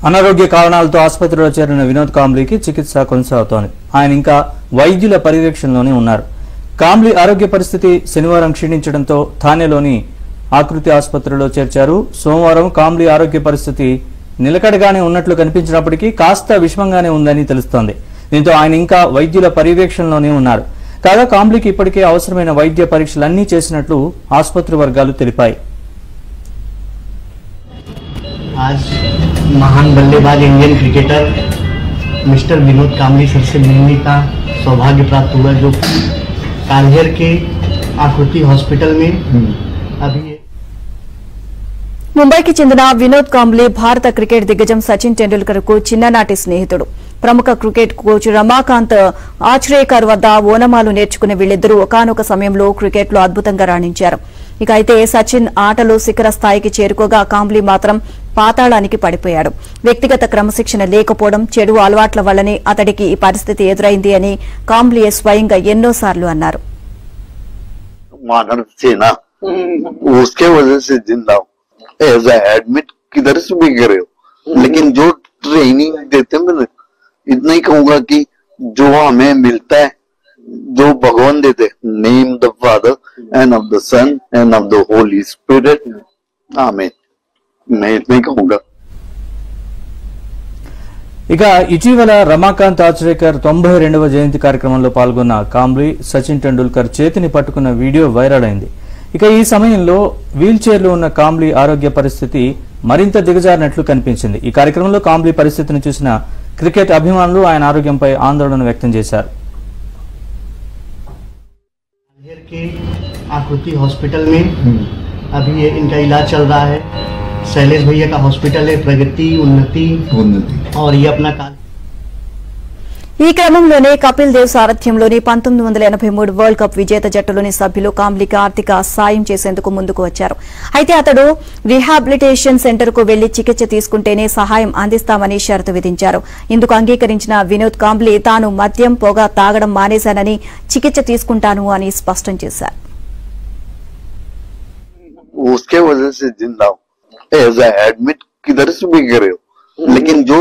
అనారోగ్య కారణాలతో ఆసుపత్రిలో చేరిన వినోద్ కాంబ్లీకి చికిత్స కొనసాగుతోంది. ఆయన ఇంకా వైద్యుల పర్యవేక్షణలోనే ఉన్నారు. కాంబ్లీ ఆరోగ్య పరిస్థితి శనివారం క్షీణించడంతో థానేలోని ఆకృతి ఆసుపత్రిలో చేర్చారు. సోమవారం కాంబ్లీ ఆరోగ్య పరిస్థితి నిలకడగానే ఉన్నట్లు కనిపించినప్పటికీ కాస్త విషమంగానే ఉందని తెలుస్తోంది. దీంతో ఆయన ఇంకా వైద్యుల పర్యవేక్షణలోనే ఉన్నారు. కాగా కాంబ్లీకి ఇప్పటికే అవసరమైన వైద్య పరీక్షలన్నీ చేసినట్లు ఆసుపత్రి వర్గాలు తెలిపాయి. आज महान बल्लेबाज Indian cricketer mister Vinod Kambli sir से मिलने का सौभाग्य प्राप्त हुआ, जो कान्हेर के आकृति हॉस्पिटल में अभी। ముంబైకి చెందిన వినోద్ కాంబ్లీ భారత క్రికెట్ దిగ్గజం సచిన్ టెండూల్కర్ కు చిన్ననాటి స్నేహితుడు. ప్రముఖ క్రికెట్ కోచ్ రమాకాంత్ ఆచ్రేకర్ వద్ద ఓనమాలు నేర్చుకునే వీళ్లిద్దరూ ఒకానొక సమయంలో క్రికెట్లో అద్భుతంగా రాణించారు. ఇక అయితే సచిన్ ఆటలో శిఖర స్థాయికి చేరుకోగా కాంబ్లీ మాత్రం పాతాళానికి పడిపోయాడు. వ్యక్తిగత క్రమశిక్షణ లేకపోవడం, చెడు అలవాట్ల వల్లనే అతడికి ఈ పరిస్థితి ఎదురైంది అని కాంబ్లీ స్వయంగా ఎన్నోసార్లు అన్నారు. एज एडमिट किधर से भी गिरे हो, लेकिन जो ट्रेनिंग देते हैं, मैं इतना ही कहूंगा कि जो हमें मिलता है, जो भगवान देते, name the father and of the son and of the Holy Spirit, amen. मैं इतना ही कहूंगा. ఇక ఇటీవల రమాకాంత్ ఆచ్రేకర్ 92వ జయంతి కార్యక్రమంలో పాల్గొన్న కాంబ్లీ సచిన్ టెండూల్కర్ చేతిని పట్టుకున్న వీడియో వైరల్ అయింది. ఇక ఈ సమయంలో వీల్ చైర్లో ఉన్న కాంబ్లీ ఆరోగ్య పరిస్థితి మరింత దిగజారినట్లు కనిపించింది. ఈ కార్యక్రమంలో కాంబ్లీ పరిస్థితిని చూసిన క్రికెట్ అభిమానులు ఆయన ఆరోగ్యంపై ఆందోళన వ్యక్తం చేశారు. आकृति हॉस्पिटल में अभी इनका इलाज चल रहा है. शैलेश भैया का हॉस्पिटल है प्रगति उन्नति और ये अपना ఈ క్రమంలోనే కపిల్ దేవ్ సారథ్యంలోని 1983 వరల్డ్ కప్ విజేత జట్టులోని సభ్యులు కాంబ్లీకి ఆర్థిక సాయం చేసేందుకు ముందుకు వచ్చారు. అయితే అతడు రీహాబిలిటేషన్ సెంటర్ కు వెళ్లి చికిత్స తీసుకుంటేనే సహాయం అందిస్తామని షరతు విధించారు. ఇందుకు అంగీకరించిన వినోద్ కాంబ్లీ తాను మద్యం, పొగ తాగడం మానేశానని, చికిత్స తీసుకుంటాను అని స్పష్టం చేశారు. उसके वजह से जिंदा हूं, एज एडमिट किधर से भी गिरे हो, लेकिन जो